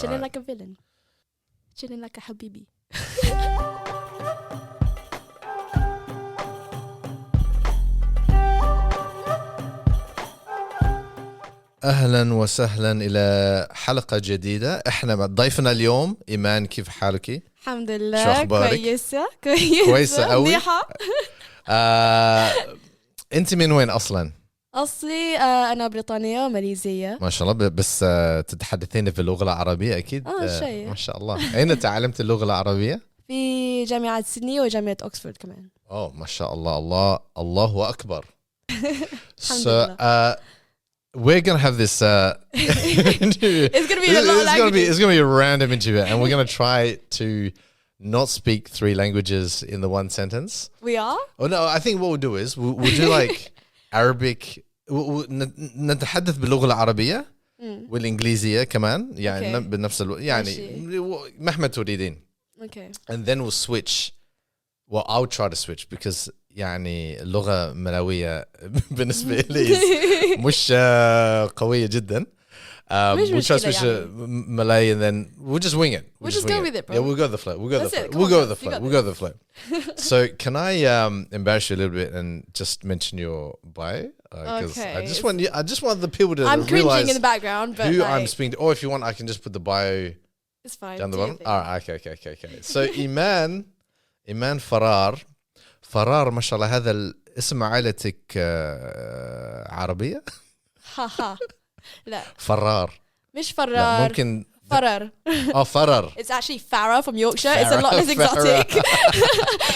Chilling like a villain. Chilling like a habibi. أهلا وسهلا إلى حلقة جديدة. إحنا ضيفنا اليوم إيمان، كيف حالك؟ الحمد شو لله أخبارك؟ كويسة قوي. منيحة. أنت من وين أصلا؟ أصلي أنا بريطانية ماليزية. ما شاء الله. بس تتحدثين في اللغة العربية أكيد؟ شيء. ما شاء الله. أين تعلمت اللغة العربية؟ في جامعة سيدني وجامعة أكسفورد كمان. ما شاء الله. الله أكبر. الحمد لله. We're gonna have this. It's gonna be a lot of languages. It's gonna be a random interview, and we're gonna try to not speak 3 languages in the one sentence. We are? Oh no! I think what we'll do is we'll do like Arabic. نتحدث باللغة العربية والإنجليزية كمان، يعني بنفس الوقت، يعني مهما تريدين. Okay. And then we'll switch. Well, I'll try to switch because يعني اللغة ملاوية بالنسبة لي مش قوية جدا. We'll try to switch Malay, and then we'll just wing it. We'll just go with it, bro. Yeah, we'll go with the flow. We'll go with the flow. So can I embarrass you a little bit and just mention your bio? Okay. I just want the people to I'm realize cringing in the background, but who I'm speaking to. Or if you want, I can just put the bio it's fine. down the bottom. All right. Okay. So Iman Farrar ما شاء الله. هذا اسم عائلتك عربية؟ ها لا فرار. مش لا فرار. ممكن Farrar. فرار. It's actually Farrar from Yorkshire. It's a lot less exotic.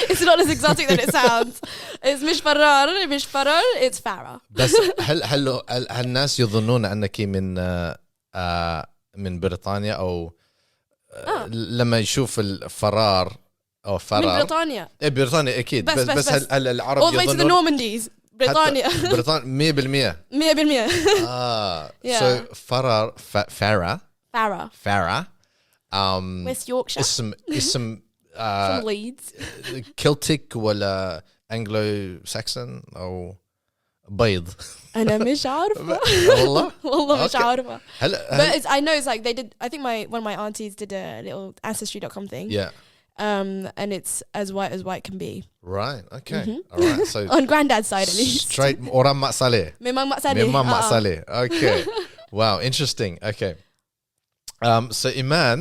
It's a lot less exotic than it sounds. It's مش فرار. مش فرار. It's Farrar. بس هل الناس يظنون أنك من بريطانيا أو لما يشوف الفرار أو فرار من بريطانيا. بريطانيا أكيد. بس هل العرب all the way to the Normandies. بريطانيا. 100%. 100%. So Farrar. West Yorkshire. اسم from Leeds. Celtic ولا Anglo-Saxon أو بيض؟ أنا مش عارفة. والله مش عارفة. But I know it's like they did. I think one of my aunties did a little ancestry.com thing. Yeah. And it's as white can be. Right. Okay. All right. So on granddad's side at least. Straight orang Mak Saleh. Memang Mak Saleh. Okay. Wow. Interesting. Okay. So Iman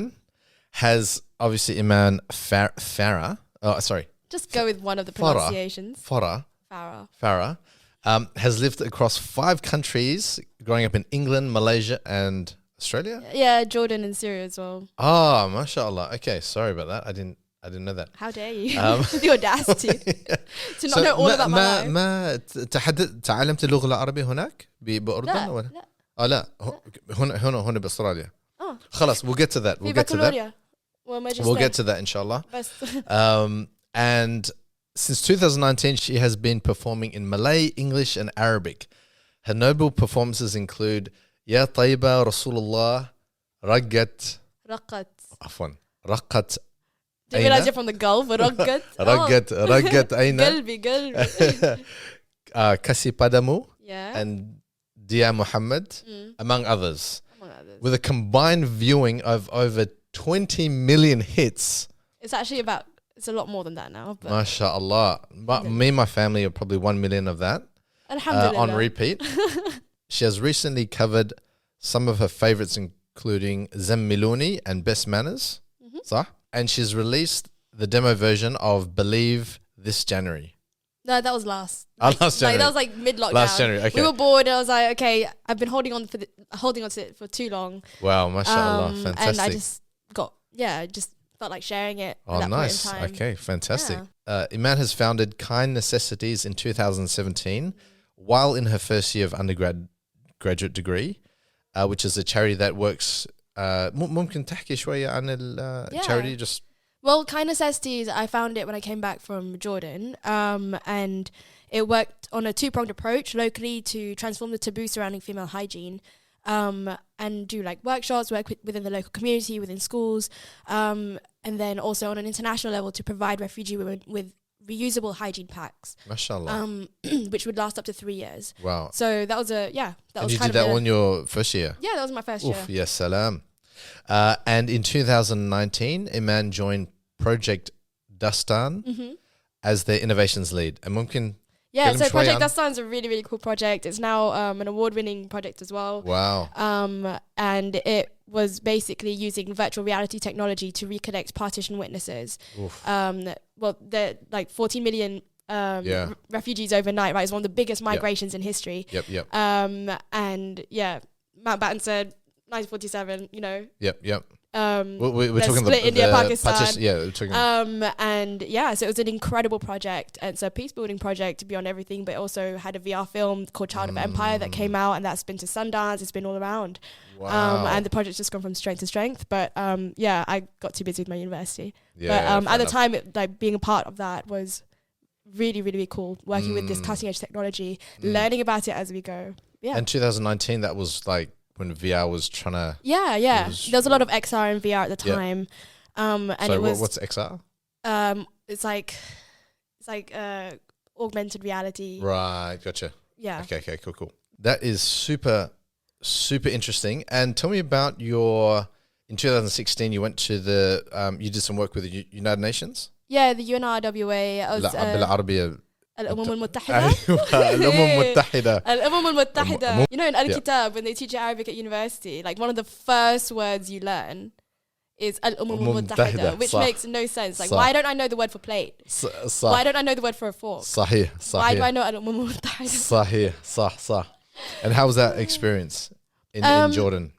has obviously Iman Farrar. Oh, sorry. Just go with one of the pronunciations. Farrar. Has lived across 5 countries, growing up in England, Malaysia, and Australia. Yeah, Jordan and Syria as well. Mashallah. Okay, sorry about that. I didn't know that. How dare you? The audacity to not know all about my life. ما تعلمت اللغة العربية هناك بأردن ولا؟ لا. هنا بأستراليا. خلاص, we'll get to that. We'll get to that inshallah. And since 2019, she has been performing in Malay, English, and Arabic. Her notable performances include يا طيبة رسول الله, رقت. Do you realize you're from the Gulf? رقت أين. قلبي. Kasih padamu. Yeah. And Dia Muhammad, among others. With a combined viewing of over 20 million hits. It's a lot more than that now. But MashaAllah. Me and my family are probably 1 million of that. Alhamdulillah. On repeat. She has recently covered some of her favorites, including Zemmiluni and Best Manners. صح? And she's released the demo version of Believe this January. No, that was last. Last January. That was like mid-lockdown. Last January, okay. We were bored and I was like, okay, I've been holding on to it for too long. Wow, mashallah, fantastic. And I just felt like sharing it. Oh, nice. Okay, fantastic. Yeah. Iman has founded Kind Necessities in 2017 while in her first year of undergraduate degree, which is a charity that works. ممكن تحكي شوية عن الcharity? Just Well, Kind Necessities, I found it when I came back from Jordan, and it worked on a 2-pronged approach locally to transform the taboo surrounding female hygiene, and do like workshops, work within the local community, within schools, and then also on an international level to provide refugee women with reusable hygiene packs. Mashallah. Which would last up to 3 years. Wow. So that was and you did that on your first year? Yeah, that was my first year. Yes, salam. And in 2019, Iman joined Project Dastan as their innovations lead. And mumkin so Project Dastan is a really, really cool project. It's now an award-winning project as well. Wow. And it was basically using virtual reality technology to reconnect partition witnesses. They're like 40 million refugees overnight, right? It's one of the biggest migrations in history. Yep. And yeah, Mountbatten said 1947, you know. Yep. We're talking split India, Pakistan. We're talking. And yeah, so it was an incredible project. And it's a peace building project beyond everything, but it also had a VR film called Child of Empire that came out, and that's been to Sundance. It's been all around. Wow. And the project's just gone from strength to strength. But I got too busy with my university. Yeah, but at the time, being a part of that was really, really, really cool. Working with this cutting edge technology, learning about it as we go. Yeah. And 2019, that was like when VR was trying to... Yeah. There was a lot of XR and VR at the time. And so it was... what's XR? It's like augmented reality. Right, gotcha. Yeah. Okay, cool. That is super, super interesting. And tell me about your... In 2016, you went to the... you did some work with the United Nations? Yeah, the UNRWA. بالعربية الأمم المتحدة. الأمم المتحدة. الأمم المتحدة. You know, in Al-Kitab, when they teach you Arabic at university, like one of the first words you learn is الأمم المتحدة, which makes no sense. Like, why don't I know the word for plate? Why don't I know the word for a fork? صحيح. Why do I know الأمم المتحدة? صح. And how was that experience in Jordan?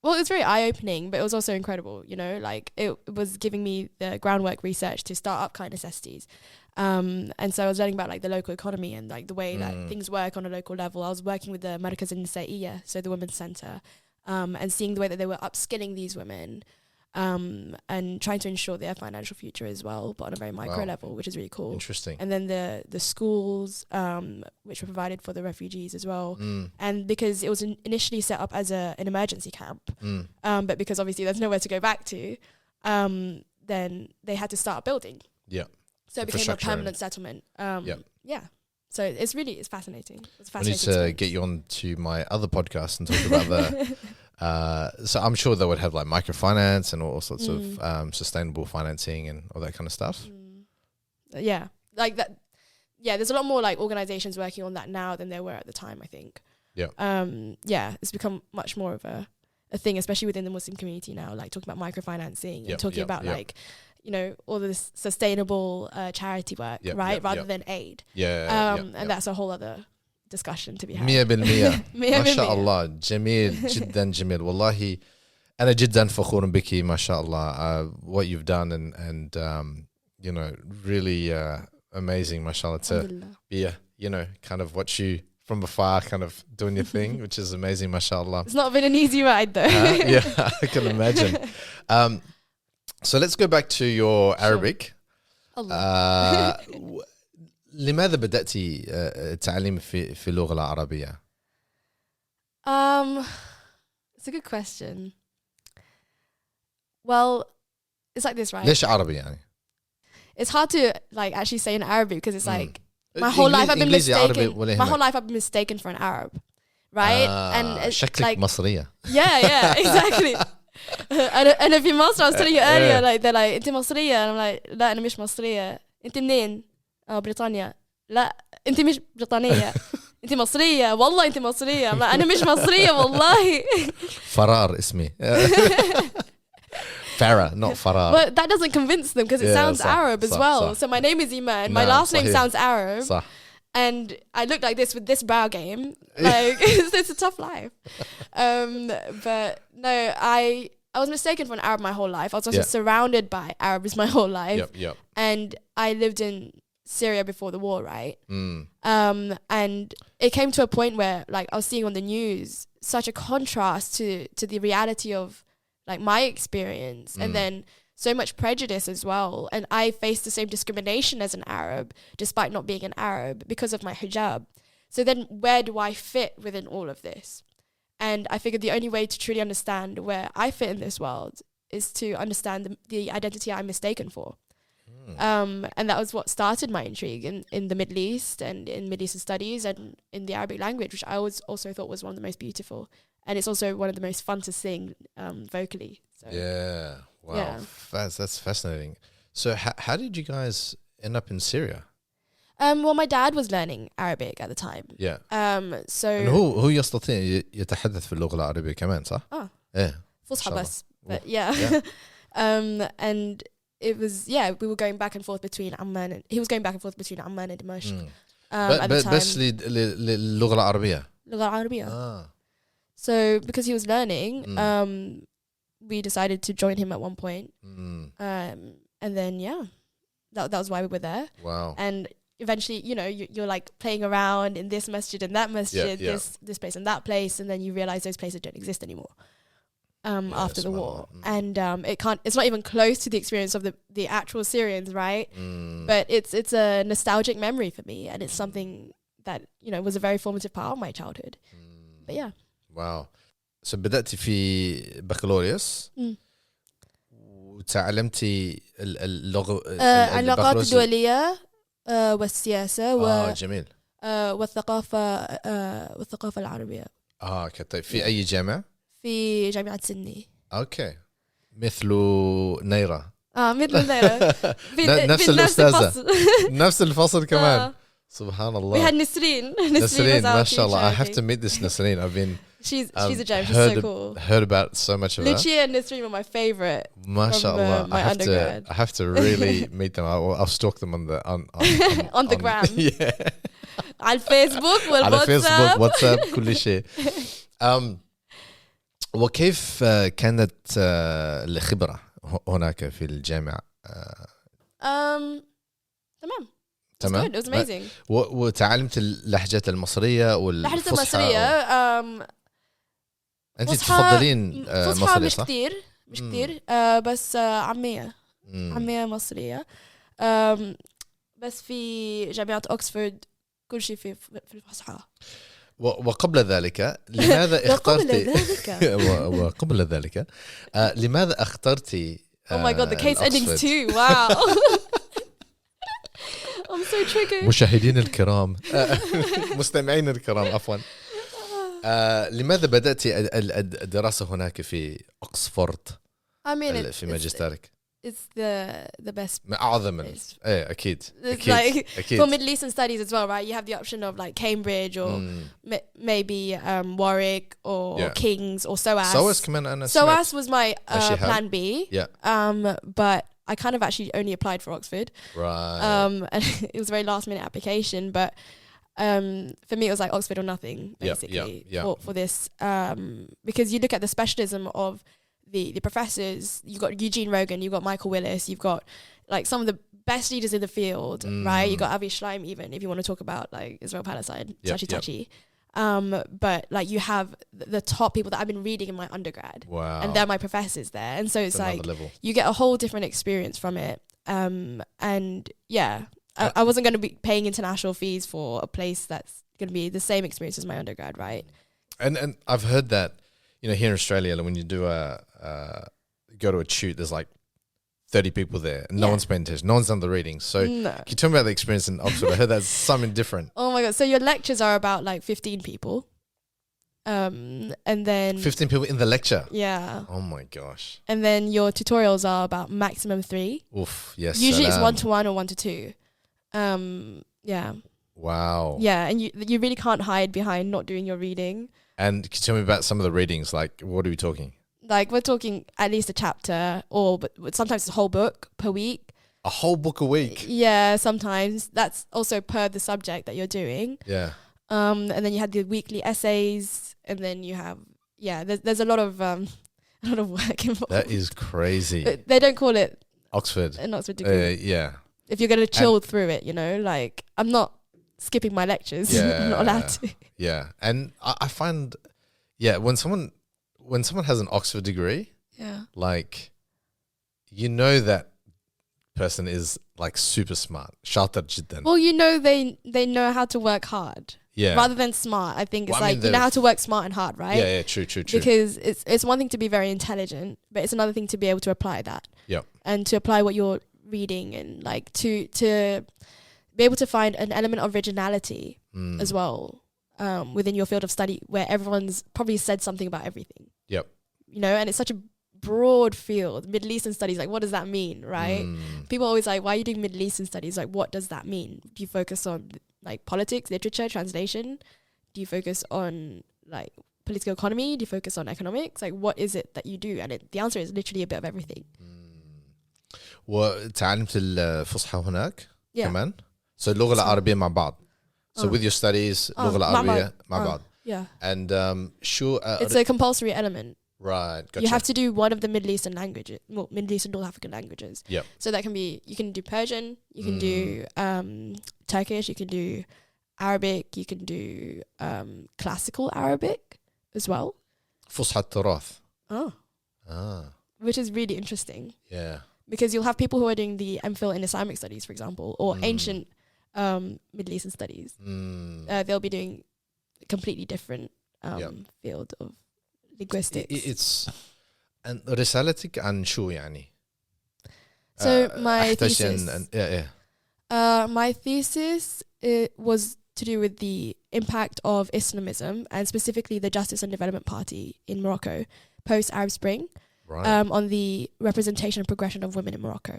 Well, it was very eye-opening, but it was also incredible, you know, like it was giving me the groundwork research to start up kind necessities. And so I was learning about like the local economy and like the way that things work on a local level. I was working with the Markaz al-Nisaiya, so the Women's Centre, and seeing the way that they were upskilling these women and trying to ensure their financial future as well, but on a very micro level, which is really cool. Interesting. And then the schools, which were provided for the refugees as well. And because it was initially set up as an emergency camp, but because obviously there's nowhere to go back to, then they had to start building. Yeah. So it became a permanent settlement. Yeah. So it's fascinating. It's fascinating. I need to get you on to my other podcast and talk about the... so I'm sure they would have like microfinance and all sorts of sustainable financing and all that kind of stuff. Yeah. Like that. Yeah, there's a lot more like organizations working on that now than there were at the time, I think. Yeah. It's become much more of a thing, especially within the Muslim community now, like talking about microfinancing and talking about like, you know, all this sustainable charity work, right? Rather than aid. And that's a whole other discussion to be had. 100% ما شاء الله جميل جدا جميل والله أنا جدا فخور بك ما شاء الله what you've done and you know really amazing ما شاء الله to be you know kind of watch you from afar kind of doing your thing which is amazing ما شاء الله. It's not been an easy ride though. Yeah, I can imagine. So let's go back to your Arabic. لماذا بدأتِ التعليم في اللغة العربية؟ It's a good question. Well, it's like this, right? ليش عربي يعني? It's hard to like actually say in Arabic because it's like my whole life I've been mistaken. My whole life I've been mistaken for an Arab, right? And it's شكلك like مصرية. Yeah, exactly. and if you're Muslim, I was telling you earlier, like they're like, أنت مصرية, and I'm like, لا أنا مش مصرية. أنت منين؟ بريطانيا. لا أنت مش بريطانية. أنت مصرية. والله أنت مصرية. I'm like, أنا مش مصرية والله. فرار اسمي. Farrar, not Farrar. But that doesn't convince them because it sounds Arab as well. So my name is Iman. My last name sounds Arab. And I look like this with this brow game. Like it's a tough life. But no, I was mistaken for an Arab my whole life. I was also surrounded by Arabs my whole life. Yep. And I lived in Syria before the war, right? And it came to a point where like I was seeing on the news such a contrast to the reality of like my experience and then so much prejudice as well. And I faced the same discrimination as an Arab despite not being an Arab because of my hijab. So then where do I fit within all of this? And I figured the only way to truly understand where I fit in this world is to understand the identity I'm mistaken for. And that was what started my intrigue in the Middle East and in Middle Eastern studies and in the Arabic language, which I also thought was one of the most beautiful and it's also one of the most fun to sing vocally. So, yeah. Wow. Yeah. That's fascinating. So how did you guys end up in Syria? Well, my dad was learning Arabic at the time. Yeah. So هو يستطيع يتحدث في اللغة العربية كمان صح؟ إيه. فصحى بس. But yeah. And it was, we were going back and forth between Amman and he was going back and forth between Amman and Dimashq. At the time. بس للغة العربية. اللغة العربية. So because he was learning, we decided to join him at one point. And then that was why we were there. Wow. And eventually, you know, you're like playing around in this masjid and that masjid, this place and that place, and then you realize those places don't exist anymore. After the war, and it's not even close to the experience of the actual Syrians, right? But it's a nostalgic memory for me, and it's something that, you know, was a very formative part of my childhood. But yeah. Wow. So بدأتي في بكالوريوس وتعلمتي اللغة العلاقات الدولية والسياسة جميل والثقافة العربية. اوكي طيب في أي جامعة؟ في جامعة سيدني. اوكي مثل نيرة. مثل نيرة. نفس الأستاذة. نفس الفصل كمان. سبحان الله. We had Nisreen. Nisreen ما شاء الله. I have to meet this Nisreen. I've been she's a gem. She's so cool. Heard about so much of her. Lucia and Nisreen were my favorite. MashaAllah. My undergrad. I have to really meet them. I'll stalk them on the on the gram. Yeah. على الفيسبوك والواتساب. على الفيسبوك واتساب كل شيء. وكيف كانت الخبرة هناك في الجامعة؟ تمام. It was amazing. وتعلمت اللهجة المصرية والفصحى. اللهجة المصرية. أنت تفضلين مصرية صح؟ مش كثير بس عامية مصرية. بس في جامعة أكسفورد كل شيء في الفصحى. وقبل ذلك لماذا اخترتي وقبل ذلك لماذا اخترتي Oh my god, the case endings too. Wow. I'm so triggered. مشاهدين الكرام مستمعين الكرام عفوا لماذا بدأتي الدراسة هناك في أكسفورد في ماجستيرك؟ It's the best. أعظم أكيد. For Middle Eastern studies as well, right? You have the option of like Cambridge or maybe Warwick or King's or SOAS. SOAS was my plan B. Yeah. But I kind of actually only applied for Oxford. Right. And it was a very last minute application, but for me it was like Oxford or nothing basically for this because you look at the specialism of the professors. You've got Eugene Rogan, you've got Michael Willis, you've got like some of the best leaders in the field, right? You got Avi Schleim, even if you want to talk about like Israel Palestine, touchy. But like you have the top people that I've been reading in my undergrad, and they're my professors there, and so it's like you get a whole different experience from it. And yeah, I wasn't going to be paying international fees for a place that's going to be the same experience as my undergrad, right? And I've heard that, you know, here in Australia, when you do go to a shoot, there's like 30 people there. And no one's paying attention. No one's done the readings. So can you tell me about the experience in Oxford? I heard that's something different. Oh my God. So your lectures are about like 15 people. And then 15 people in the lecture. Yeah. Oh my gosh. And then your tutorials are about maximum 3. Oof. Yes. Usually it's 1-to-1 or 1-to-2. Yeah. Wow. Yeah. And you really can't hide behind not doing your reading. And can you tell me about some of the readings? Like, what are we talking? Like, we're talking at least a chapter, but sometimes a whole book per week. A whole book a week? Yeah, sometimes. That's also per the subject that you're doing. Yeah. And then you have the weekly essays, and then you have, there's a lot of work involved. That is crazy. They don't call it Oxford. An Oxford degree. Yeah. If you're going to chill through it, you know, like, I'm not skipping my lectures. I'm not allowed to. Yeah. And I find, when someone has an Oxford degree, like, you know that person is like super smart. شاطر جدا. Well, you know they know how to work hard. Yeah. Rather than smart. I think it's you know how to work smart and hard, right? Yeah, true. Because it's one thing to be very intelligent, but it's another thing to be able to apply that. Yeah. And to apply what you're reading, and like to be able to find an element of originality as well. within your field of study where everyone's probably said something about everything. Yep. You know, and it's such a broad field. Middle Eastern studies, like, what does that mean, right? People are always like, why are you doing Middle Eastern studies? Like, what does that mean? Do you focus on like politics, literature, translation? Do you focus on like political economy? Do you focus on economics? Like, what is it that you do? And the answer is literally a bit of everything. وتعلمت الفصحى هناك كمان. So اللغة العربية مع بعض. So with your studies, اللغة العربية مع بعض. Yeah. And it's a compulsory element. Right, gotcha. You have to do one of the Middle Eastern languages, well, Middle Eastern North African languages. Yep. So that can be, you can do Persian, you can do Turkish, you can do Arabic, you can do classical Arabic as well. فصحى التراث. Oh. Which is really interesting. Yeah. Because you'll have people who are doing the MPhil in Islamic studies, for example, or ancient Middle Eastern studies. They'll be doing a completely different field of linguistics. It's and رسالتك عن شو يعني? So my thesis. My thesis was to do with the impact of Islamism and specifically the Justice and Development Party in Morocco post Arab Spring. Right. On the representation and progression of women in Morocco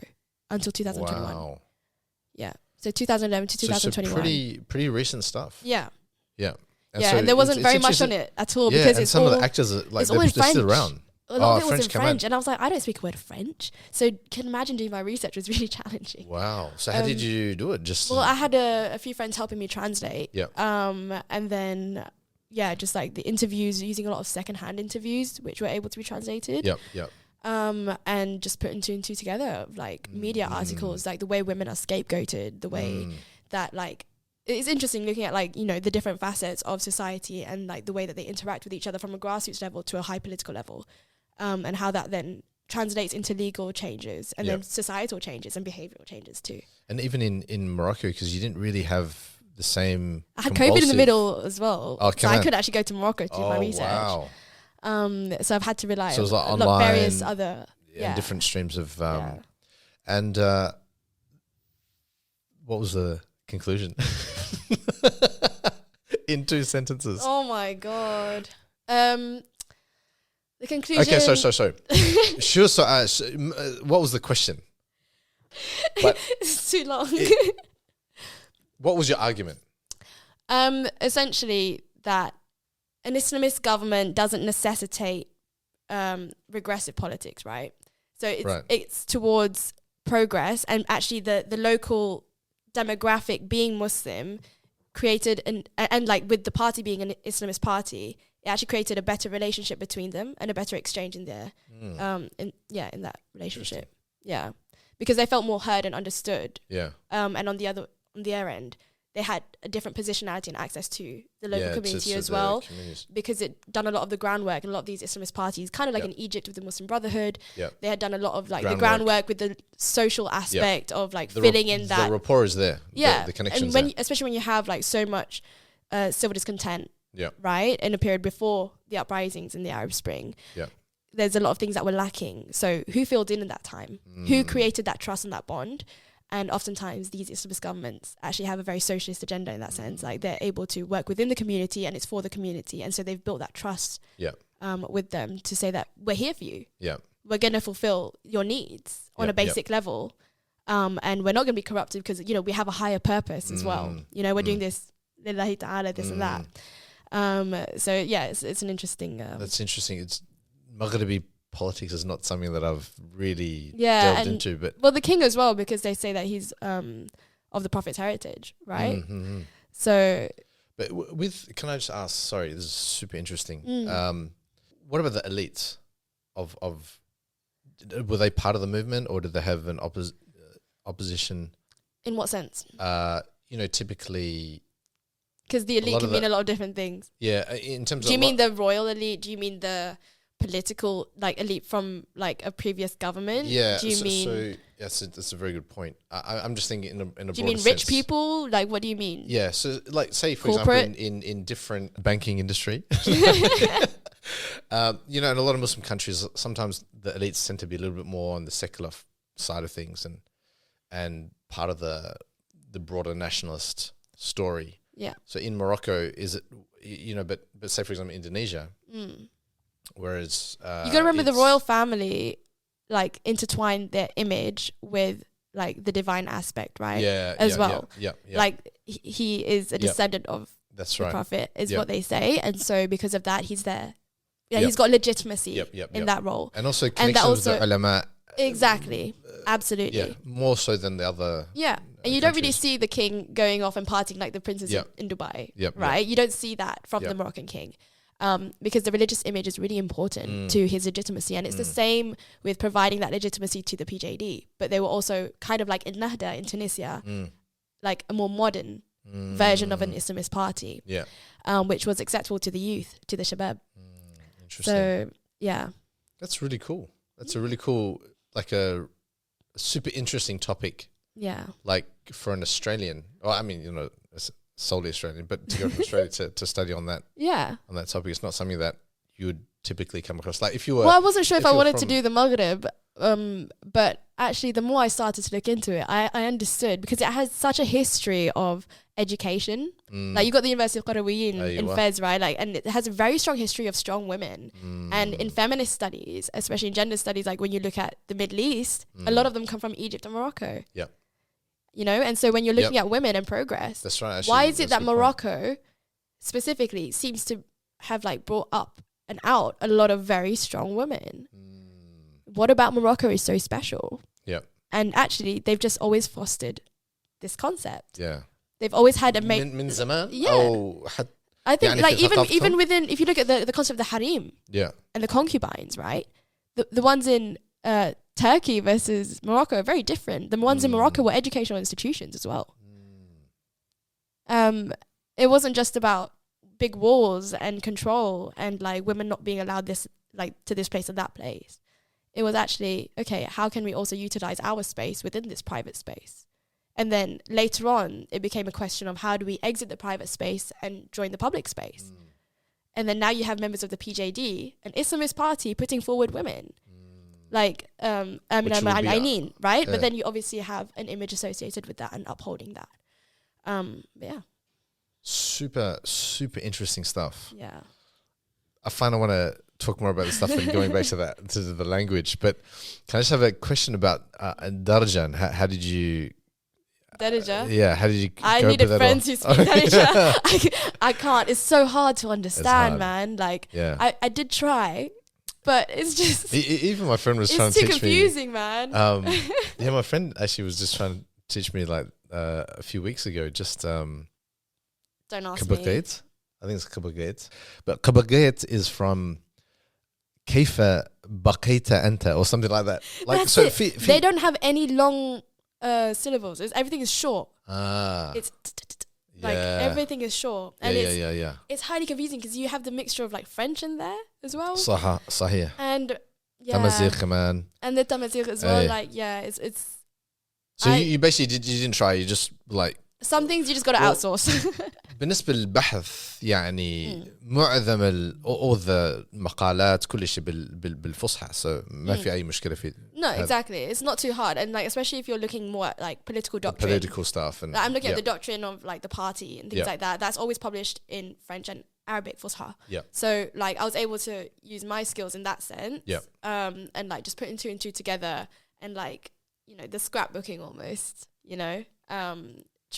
until 2021. Wow. Yeah. So 2011 to 2021. So pretty recent stuff. Yeah. Yeah. And there wasn't very much on it at all because it's some all, of the actors are like they're still around. A lot of it was in French, and I was like, I don't speak a word of French, so can imagine doing my research was really challenging. Wow. So how did you do it? Just I had a few friends helping me translate. Yeah. And then just like the interviews, using a lot of secondhand interviews, which were able to be translated. Yep. And just putting two and two together, like media articles, like the way women are scapegoated, the way that like. It's interesting looking at like, you know, the different facets of society and like the way that they interact with each other from a grassroots level to a high political level, and how that then translates into legal changes and then societal changes and behavioural changes too. And even in Morocco, because you didn't really have the same. I had COVID in the middle as well, so I could actually go to Morocco to do my research. Wow. So I've had to rely on like a lot of various other different streams of and what was the conclusion? In 2 sentences. Oh my god. The conclusion. Okay, so sure. What was the question? But it's too long. What was your argument? Essentially that an Islamist government doesn't necessitate regressive politics, right? So it's towards progress, and actually the local demographic being Muslim created and like with the party being an Islamist party, it actually created a better relationship between them and a better exchange in their in that relationship. Yeah. Because they felt more heard and understood. Yeah. And on their end, they had a different positionality and access to the local community as well, because it done a lot of the groundwork. And a lot of these Islamist parties, kind of like in Egypt with the Muslim Brotherhood, they had done a lot of like the groundwork with the social aspect of like filling in that. The rapport is there. Yeah. The connections and especially when you have like so much civil discontent, right, in a period before the uprisings in the Arab Spring. Yeah. There's a lot of things that were lacking. So who filled in that time? Who created that trust and that bond? And oftentimes these Islamist governments actually have a very socialist agenda in that sense. Like they're able to work within the community and it's for the community. And so they've built that trust with them to say that we're here for you. Yeah. We're going to fulfill your needs on a basic level. And we're not going to be corrupted because, you know, we have a higher purpose as well. You know, we're doing this, lillahi ta'ala, this and that. So yeah, it's an interesting... That's interesting. It's Maghribi politics is not something that I've really delved into, but the king as well, because they say that he's of the Prophet's heritage, right? So, but can I just ask? Sorry, this is super interesting. What about the elites? Were they part of the movement, or did they have an opposition? In what sense? You know, typically, because the elite can mean a lot of different things. Yeah, in terms of. Do you mean the royal elite? Do you mean the political like elite from like a previous government? Yeah. Do you mean? So yes, that's a very good point. I'm just thinking in a broader sense. Do you mean rich people? Like, what do you mean? Yeah. So like, say for example, in different banking industry, you know, in a lot of Muslim countries, sometimes the elites tend to be a little bit more on the secular side of things, and part of the broader nationalist story. Yeah. So in Morocco, is it, but say, for example, Indonesia, whereas... you got to remember the royal family, like, intertwined their image with, like, the divine aspect, right? Yeah. As well. Yeah. Like, he is a descendant of That's the right. prophet, is what they say. And so because of that, he's there. Yeah, he's got legitimacy in that role. And also connections with the ulama. Exactly. Absolutely. Yeah, more so than the other. Yeah. And you don't really see the king going off and partying like the princes in Dubai, right? You don't see that from the Moroccan king. Because the religious image is really important to his legitimacy. And it's the same with providing that legitimacy to the PJD. But they were also kind of like in Nahda in Tunisia, like a more modern version of an Islamist party, which was acceptable to the youth, to the shabab. Interesting. So, yeah. That's really cool. That's a really cool, like a super interesting topic. Yeah. Like for an Australian, solely Australian, but to go from Australia to study on that. Yeah. On that topic, it's not something that you would typically come across. Like if you were... Well, I wasn't sure if I wanted to do the Maghrib, but actually the more I started to look into it, I understood because it has such a history of education. Like you got the University of Qarawiyyin in Fez, right? Like, and it has a very strong history of strong women. And in feminist studies, especially in gender studies, like when you look at the Middle East, a lot of them come from Egypt and Morocco. Yeah. And so when you're looking at women and progress, that's right. Actually, why is it that Morocco specifically seems to have like brought up and out a lot of very strong women? What about Morocco is so special? Yeah. And actually, they've just always fostered this concept. Yeah. They've always had a من زمان. Yeah. I think like even within, if you look at the concept of the harim. Yeah. And the concubines, right? The ones in Turkey versus Morocco are very different. The ones in Morocco were educational institutions as well. It wasn't just about big walls and control and like women not being allowed this like to this place or that place. It was actually, okay, how can we also utilize our space within this private space? And then later on, it became a question of how do we exit the private space and join the public space? And then now you have members of the PJD, an Islamist party, putting forward women. Like, Iman, right? But then you obviously have an image associated with that and upholding that. Yeah. Super, super interesting stuff. Yeah. I find I want to talk more about the stuff and going back to that, to the language. But can I just have a question about Darjan? How did you... Darija? How did you I needed friends who speak Darija. I can't. It's so hard to understand, man. Like, I did try, but it's just... Even my friend was trying to teach me... It's too confusing, man. My friend actually was just trying to teach me like a few weeks ago, just... Don't ask me. I think it's kabagate. But kabagate is from كيف بقيت أنت or something like that. Like, that's so it. They don't have any long syllables. Everything is short. It's like everything is short. And it's highly confusing because you have the mixture of like French in there as well. صحيح. And تمازيغ كمان. And the tamaziq as well. Like it's. So you basically you didn't try. You just like. Some things you just got to outsource. بالنسبة للبحث يعني معظم all the مقالات كل شيء بالفصحى, so ما في أي مشكلة في. No, exactly. It's not too hard, and like especially if you're looking more at like political doctrine, political stuff, and like, I'm looking at the doctrine of like the party and things like that. That's always published in French and Arabic Fusha. Yeah. So like I was able to use my skills in that sense. Yeah. And like just putting two and two together, and like the scrapbooking almost.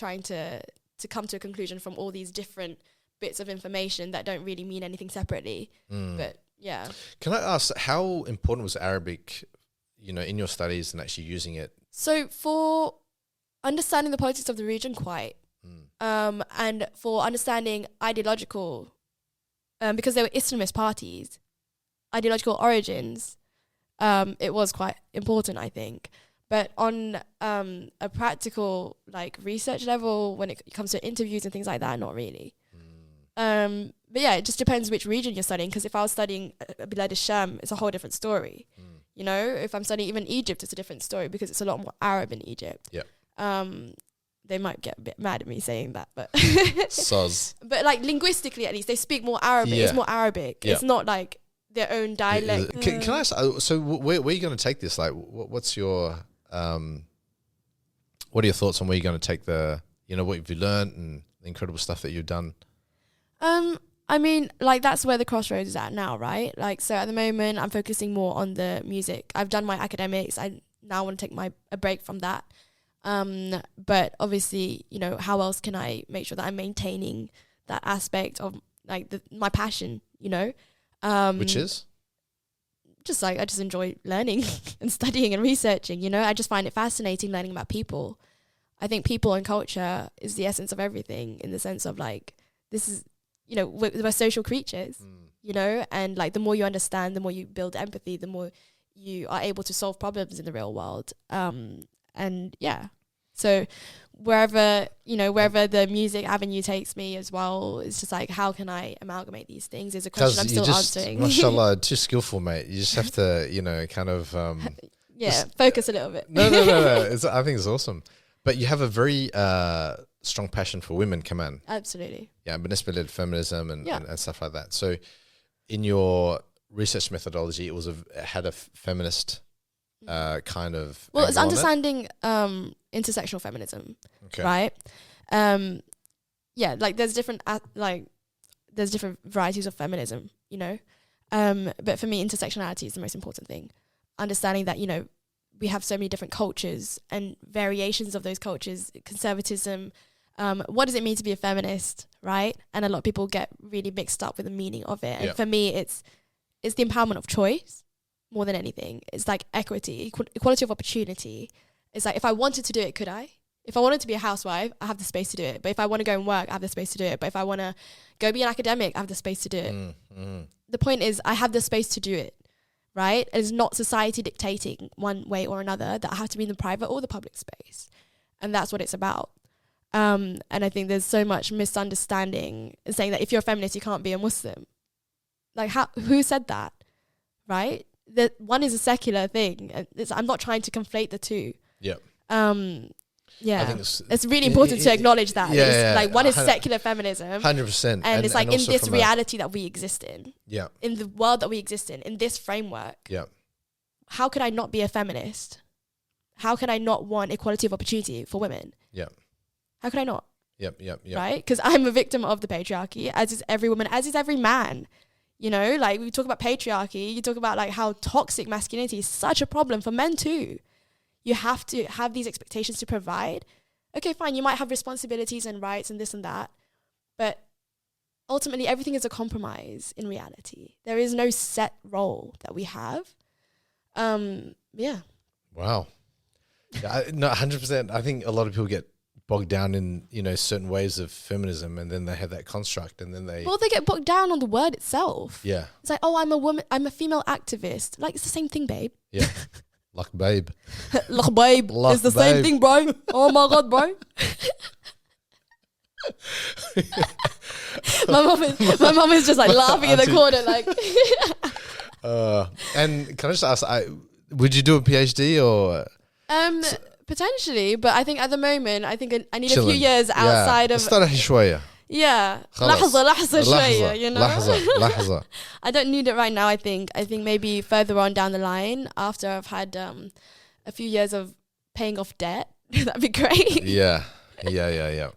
Trying to come to a conclusion from all these different bits of information that don't really mean anything separately. But yeah. Can I ask, how important was Arabic, in your studies and actually using it? So for understanding the politics of the region, quite. And for understanding ideological, because they were Islamist parties, ideological origins, it was quite important, I think. But on a practical like research level, when it comes to interviews and things like that, not really. But yeah, it just depends which region you're studying. Because if I was studying Bilad al-Sham, it's a whole different story. If I'm studying even Egypt, it's a different story because it's a lot more Arab in Egypt. Yeah. They might get a bit mad at me saying that, but but like linguistically, at least they speak more Arabic. Yeah. It's more Arabic. Yeah. It's not like their own dialect. Can I ask? So where are you going to take this? Like, what's your what are your thoughts on where you're going to take the, what have you learned and incredible stuff that you've done? I mean, like, that's where the crossroads is at now, right? Like, so at the moment, I'm focusing more on the music. I've done my academics. I now want to take a break from that. But obviously, you know, how else can I make sure that I'm maintaining that aspect of, like, my passion, you know? Which is? Just, like, I just enjoy learning and studying and researching, you know? I just find it fascinating learning about people. I think people and culture is the essence of everything, in the sense of, like, this is... You know, we're social creatures, you know, and like the more you understand, the more you build empathy, the more you are able to solve problems in the real world. And yeah, so wherever the music avenue takes me as well, it's just like, how can I amalgamate these things is a question I'm still answering. Mashallah, too skillful, mate. You just have to, you know, kind of... focus a little bit. No. I think it's awesome. But you have a very... strong passion for women, كمان. Absolutely. Yeah, بالنسبة للfeminism and stuff like that. So in your research methodology, it had a feminist kind of... Well, it's understanding intersectional feminism, right? Like there's different varieties of feminism, you know? But for me, intersectionality is the most important thing. Understanding that, you know, we have so many different cultures and variations of those cultures, conservatism. What does it mean to be a feminist, right? And a lot of people get really mixed up with the meaning of it. And for me, it's the empowerment of choice more than anything. It's like equity, equality of opportunity. It's like, if I wanted to do it, could I? If I wanted to be a housewife, I have the space to do it. But if I want to go and work, I have the space to do it. But if I want to go be an academic, I have the space to do it. The point is, I have the space to do it, right? It's not society dictating one way or another that I have to be in the private or the public space. And that's what it's about. And I think there's so much misunderstanding in saying that if you're a feminist, you can't be a Muslim. Like, who said that, right? That one is a secular thing. I'm not trying to conflate the two. Yeah. I think it's really important to acknowledge that. Like, one is secular feminism. 100%. And it's like, in this reality that we exist in. Yeah. In the world that we exist in this framework. Yeah. How could I not be a feminist? How can I not want equality of opportunity for women? Yeah. How could I not? Yep. Right? Because I'm a victim of the patriarchy, as is every woman, as is every man. You know, like, we talk about patriarchy, you talk about like how toxic masculinity is such a problem for men too. You have to have these expectations to provide. Okay, fine, you might have responsibilities and rights and this and that, but ultimately everything is a compromise in reality. There is no set role that we have. Wow. No, 100%. I think a lot of people get bogged down in, you know, certain ways of feminism, and then they have that construct, and then they get bogged down on the word itself. Yeah. It's like, oh, I'm a woman, I'm a female activist. Like, it's the same thing, babe. Yeah. Like babe. Like babe. It's the same thing, bro. Oh my God, bro. my mom is just like laughing in the corner, like. And can I just ask, would you do a PhD or? Potentially, but I think at the moment, I need a few years outside of. استرخي شوية. Yeah. لحظة شوية, you know. لحظة. I don't need it right now, I think. I think maybe further on down the line, after I've had a few years of paying off debt, that'd be great. Yeah. I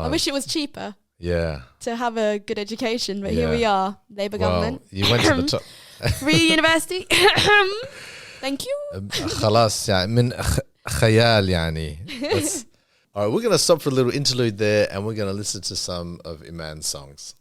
wish it was cheaper. Yeah. To have a good education, but here we are, Labour government. You went to the top. Free university. Thank you. خلاص يعني من خيال يعني. All right, we're going to stop for a little interlude there, and we're going to listen to some of Iman's songs.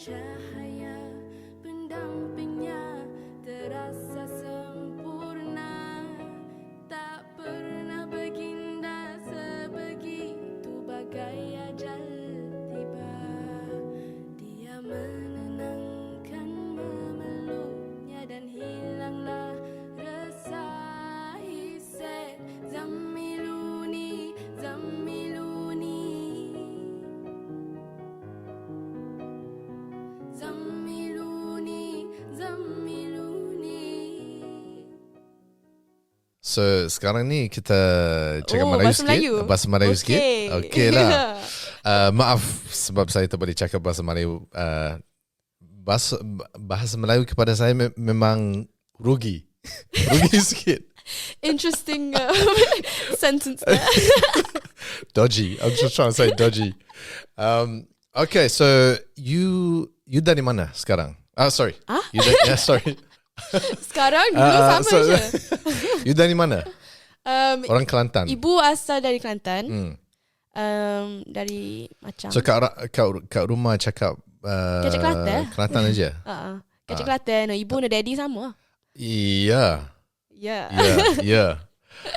cahaya pendampingnya terasa sempurna, tak pernah berginda sebegitu bagai ajal tiba. Dia menenangkan memeluknya dan hilanglah resah hisset. Zammiluni, zammiluni, zammiluni, zammiluni. So sekarang ni kita cakap Melayu bahasa sikit. Melayu. Bahasa Melayu Okay. sikit. Okey lah. Maaf sebab saya tak boleh cakap bahasa Melayu. Bahasa Melayu kepada saya memang rugi. Rugi sikit. Interesting sentence there. Dodgy. I'm just trying to say dodgy. Okay, so you dari mana sekarang? Sorry. Sorry. Sekarang dulu sama je. You dari mana? Orang Kelantan. Ibu asal dari Kelantan. Dari macam So kat rumah cakap Kecik Kelantan. Kelantan aja. Kecik Kelantan. Ibu dan daddy sama. Iya. Yeah. Yeah.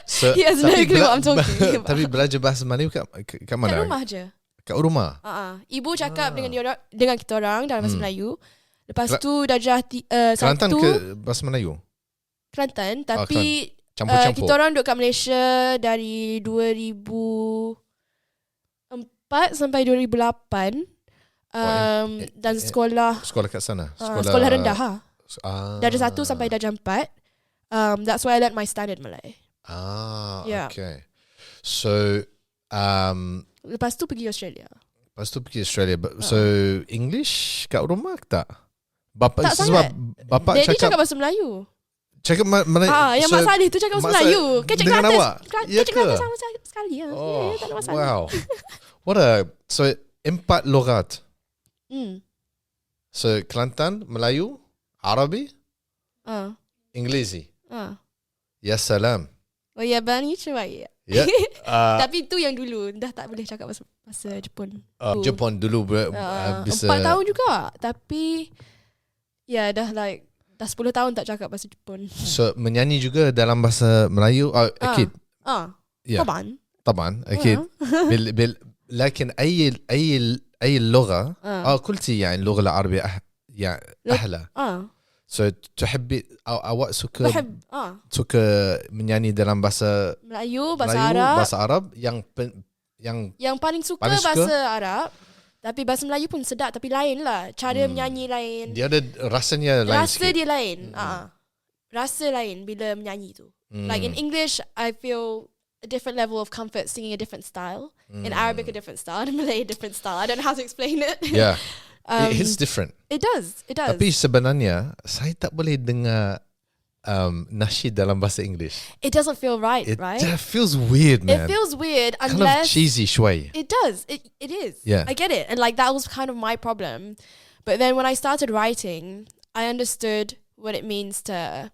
So, He has no clue what I'm talking about. Tapi belajar bahasa Melayu kat mana? Kat rumah je. Kat rumah. Ibu cakap dengan kita orang dalam bahasa Melayu. Lepas tu darjah Kelantan satu ke bahasa Melayu? Kelantan, tapi Campur-campur. kita orang duduk kat Malaysia dari 2004 sampai 2008. Dan sekolah kat sana. Sekolah rendah darjah 1 sampai darjah 4. That's why I learnt my standard Malay. Yeah. Okay. So Lepas tu pergi Australia. So English kat rumah tak? Tak sangat. Bapa Daddy cakap bahasa Melayu. Cakap Melayu. Yang Mak Saleh tu cakap bahasa Melayu. Kecik dengan Kelantan. awak? Ya Kecik ke? Kelantan sama sekali. Tak ada masalah. Wow. So 4 lughat. So Kelantan, Melayu, Arabi, Inglesi. Ya salam. Oh ya, bani cuba ya. Ya. Tapi tu yang dulu dah tak boleh cakap bahasa Jepun. Jepun dulu bisa 4 tahun juga. Tapi ya dah 10 tahun tak cakap bahasa Jepun. So menyanyi juga dalam bahasa Melayu akid. Ya. طبعا اكيد. لكن اي لغه قلتي يعني اللغه العربيه يعني احلى. So تحبي awak suka menyanyi dalam bahasa Melayu, bahasa Arab yang paling suka bahasa Arab. Tapi bahasa Melayu pun sedap, tapi lain lah. Cara menyanyi lain. Dia ada rasanya lain Rasa sikit. dia lain. Rasa lain bila menyanyi tu. Like in English, I feel a different level of comfort singing a different style. In Arabic, a different style. In Malay, a different style. I don't know how to explain it. Yeah. It's different. It does. Tapi sebenarnya saya tak boleh dengar nasyid dalam bahasa English. It doesn't feel right, right? It feels weird, man. It feels weird kind unless of cheesy shway. It does. It is. Yeah. I get it. And that was kind of my problem. But then when I started writing, I understood what it means to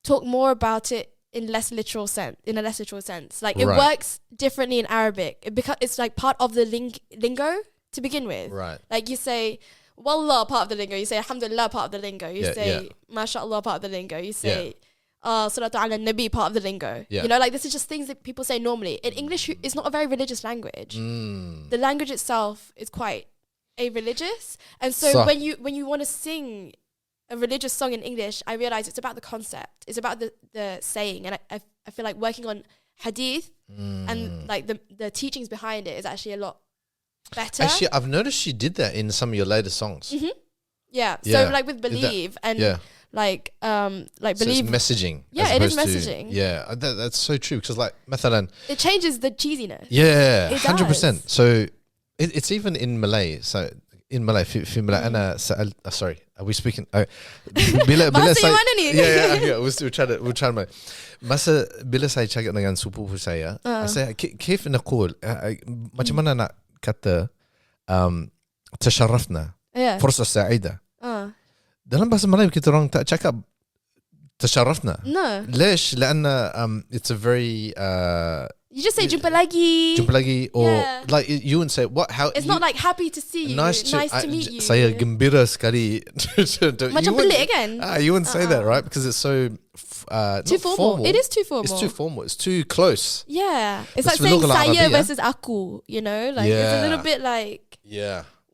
talk more about it in a less literal sense. It works differently in Arabic. It's like part of the lingo to begin with. Right. Like you say Wallah part of the lingo. You say Alhamdulillah part of the lingo. You say MashaAllah part of the lingo. You say Salatu ala Nabi part of the lingo. Yeah. You know, this is just things that people say normally. In English, it's not a very religious language. The language itself is quite a-religious. And so when you want to sing a religious song in English, I realize it's about the concept. It's about the saying. And I feel like working on hadith and the teachings behind it is actually a lot better. Actually, I've noticed she did that in some of your later songs. Yeah. So with Believe Believe, it's messaging. Yeah, it is messaging. That's so true because مثلا it changes the cheesiness. Yeah, it 100%. So it's even in Malay. So in Malay, في Malay أنا سأل. Sorry, are we speaking? bila saya mana ni? Yeah. We'll try Malay. Masa bila saya cakap dengan sepupu saya, saya كيف نقول macam mana nak kata تشرفنا فرصة سعيدة. Dalam bahasa Melayu kita orang tak cakap تشرفنا. No. ليش؟ لأن it's a very You just say jumpa lagi. Jumpa lagi, or like you wouldn't say what? How? It's not like happy to see you. Nice to meet you. Saya gembira sekali. Macam pelik kan? You wouldn't say that, right? Because it's so too formal. It is too formal. It's too formal. It's too close. Yeah, it's like saying saya versus aku. You know, like it's a little bit like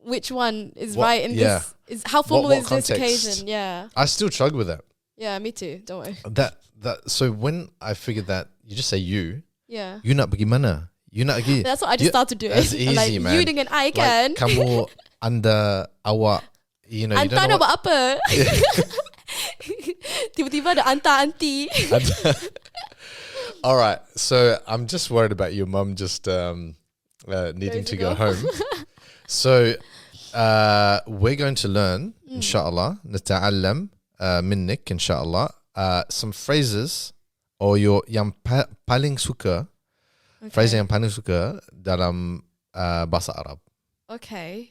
which one is right in this? Is how formal is this occasion? Yeah, I still struggle with that. Yeah, me too. Don't worry. That so when I figured that you just say you. Yeah. You nak pergi mana? You nak pergi. That's what I just started doing. That's easy, like, man. You dengan I kan. Like, kamu, anda, awak, you know. Anta nak buat apa? Tiba-tiba ada anta auntie. All right. So I'm just worried about your mum just needing to go home. So we're going to learn, inshallah, نتعلم منك, inshallah, some phrases or your yang paling suka, phrase yang paling suka dalam bahasa Arab. Okay.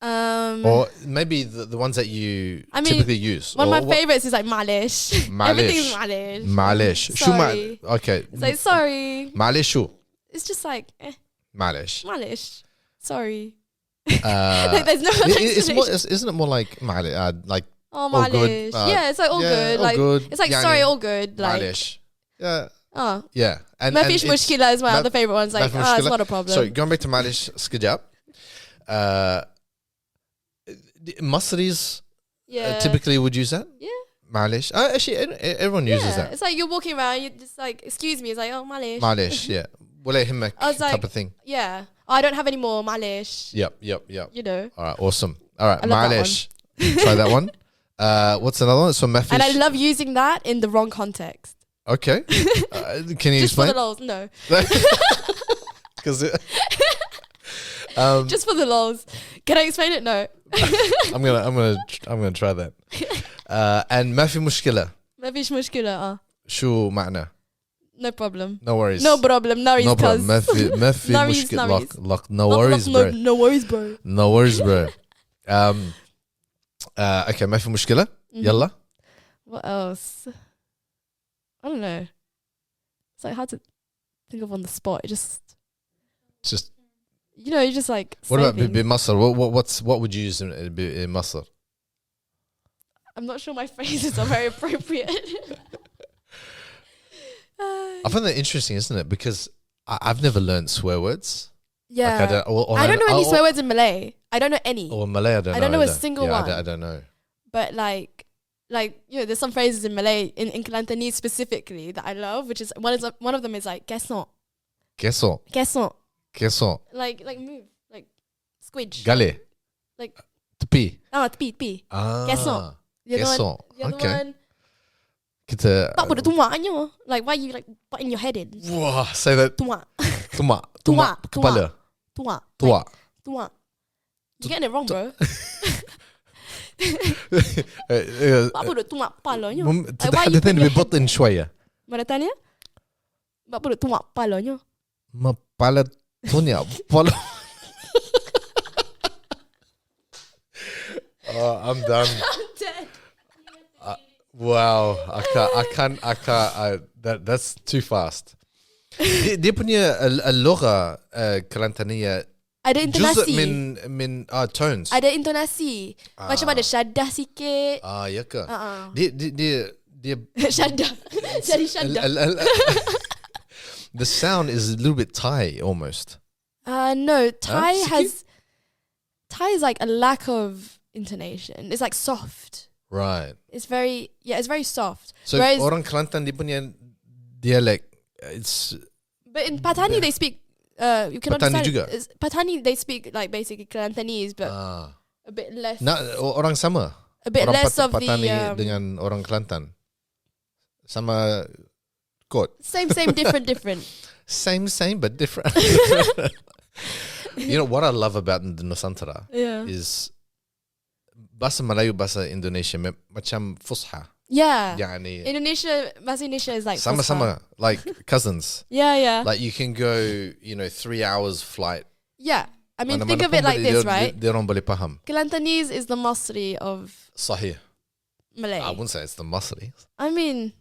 Or maybe the ones that you typically use. One of my favorites is like malish. Everything's malish. Malish. Sorry. Okay. It's like sorry. Malish shu. It's just like Malish. Malish. Sorry. Like, there's no isn't it more like like oh, malish. Yeah, it's like all good. All like good. it's like sorry, all good. Like malish. Yeah. Oh. Yeah. And Mafish mushkila is my other favorite ones. Like it's not a problem. So going back to malish, skajab. Masris typically would use that. Yeah. Malish. Actually, everyone uses that. It's like you're walking around, you just like, excuse me. It's like, oh, malish. Malish, yeah. Wala himmek type of thing. Yeah. Oh, I don't have any more malish. Yep. You know. All right, awesome. All right, malish. Try that one. What's another one? So mafish. And I love using that in the wrong context. Okay. Can you explain? Just for the lols, no. Because just for the lols. Can I explain it? No. I'm gonna try that. And ما في مشكلة. ما فيش مشكلة. شو معنى؟ No problem. No worries. No problem. No worries. No problem. ما في مشكلة. No worries, bro. No worries, bro. No worries, bro. Okay, ما في مشكلة. يلا. What else? I don't know. It's like hard to think of on the spot. Just you know, you just like. What about بمصر? What would you use in مصر? I'm not sure my phrases are very appropriate. I find that interesting, isn't it? Because I've never learned swear words. Yeah. Like I don't know any swear words in Malay. I don't know any. Or Malay, I don't know. I don't know a single one. I don't know. But like you know, there's some phrases in Malay in Kelantanese specifically that I love, which is one of them is like kesok. Kesok. Kesok. Kesok. Like move, like squidge. Gale. Like tepi. Tepi. Kesok. Kesok. Okay. Kita tak boleh tumaknya. Like why you like butting your head in? Wah, say that. Tumak. Kepala. Tumak. You're getting it wrong, bro. Tak boleh tumak kepalanya. تتحدثين ببطء شوية. مرة ثانية؟ tak boleh tumak kepalanya. Kepala tunya. Kepala. Oh, I'm done. I'm dead. Wow, I can't. That's too fast. Dia punya اللغة Kelantanese ada intonasi. Juzuk min tones. Ada intonasi. Macam ada syaddah sikit. Ya ke? Dia syaddah. Jadi syaddah. The sound is a little bit Thai almost. No, Thai is like a lack of intonation. It's like soft. Right. It's very soft. So whereas, orang Kelantan dia punya dialect, it's. But in Patani they speak. You can Patani understand. Juga. Patani they speak like basically Kelantanese, but a bit less. Orang sama. A bit orang less of Patani the. Dengan orang Kelantan. Sama kot. Same, different. Same, but different. You know what I love about the Nusantara is bahasa Melayu, bahasa Indonesia macam fusha. Yeah. Yani Bahasa Indonesia is like sama, like cousins. Yeah. Like you can go, 3 hours flight. Yeah. I mean, think of it like this, right? Dia orang boleh faham. Kelantanese is the Masri of Sahih. Malay. I wouldn't say it's the muscly. I mean,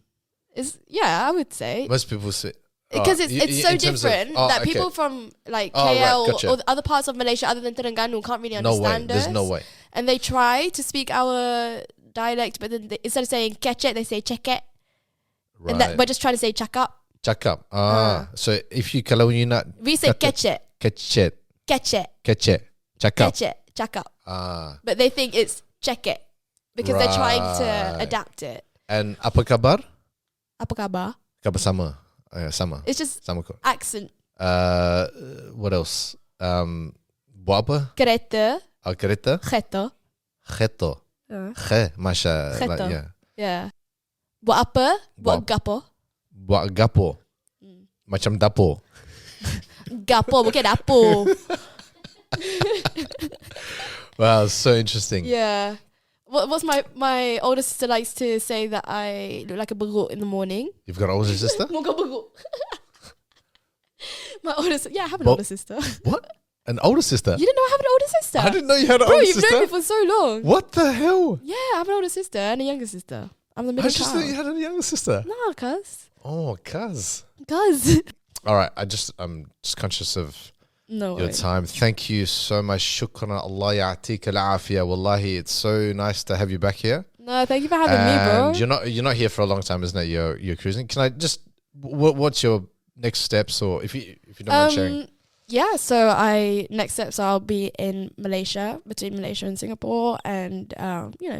I would say. Most people say... Because it's so different that people from like KL or other parts of Malaysia other than Terengganu can't really understand us. There's no way. And they try to speak our dialect, but then instead of saying kecet, they say ceket. Right. And we're just trying to say cakap. Cakap. So if you kalau you not... We say kecet. Kecet. Kecet. Kecet. Cakap. Kecet. Cakap. But they think it's ceket because they're trying to adapt it. And apa kabar? Apa kabar? Kabar sama. Sama. It's just sama accent. What else? Buat apa? Kereta. Kereta. Kereta. Kheto. Masya. Yeah. Buat apa? Buat gapo. Buat gapo. Macam dapur. Gapo bukan dapur. Wow, so interesting. Yeah. What's my older sister likes to say that I look like a beruk in the morning. You've got an older sister? Muka beruk. My older sister. Yeah, I have an older sister. What? An older sister? You didn't know I have an older sister? I didn't know you had an older sister. Bro, you've known me for so long. What the hell? Yeah, I have an older sister and a younger sister. I'm the middle child. I just thought you had a younger sister. No, cuz. Oh, cuz. All right, I'm just conscious of your time. Thank you so much. Shukran. Allah ya'tik al-afiyah. Wallahi, it's so nice to have you back here. No, thank you for having me, bro. You're not here for a long time, isn't it? You're cruising. Can I just what's your next steps, or if you don't mind sharing? Yeah, so next steps I'll be in Malaysia, between Malaysia and Singapore, and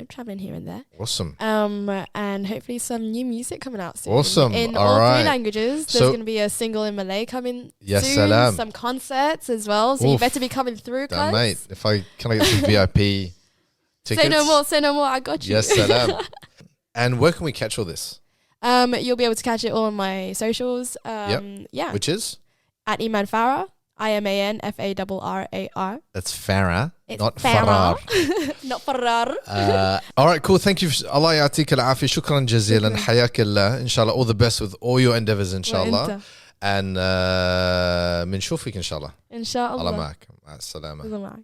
traveling here and there. Awesome. And hopefully some new music coming out soon. Awesome. In all three languages. There's going to be a single in Malay coming soon. Salam. Some concerts as well. So you better be coming through, damn, mate. Can I get some VIP tickets? Say no more. I got you. Yes, salam. And where can we catch all this? You'll be able to catch it all on my socials. Yeah. Which is? At Iman Farrar. Iman Farrar. That's Farrar, not Farrar. Farrar. Not Farrar. All right, cool. Thank you. Allah ya'tik al-afiyah. Shukran jazilan. Hayak Allah. Inshallah, all the best with all your endeavors, inshallah. And من نشوفك إن شاء الله. إن شاء الله. الله معك. مع السلامة. الله معك.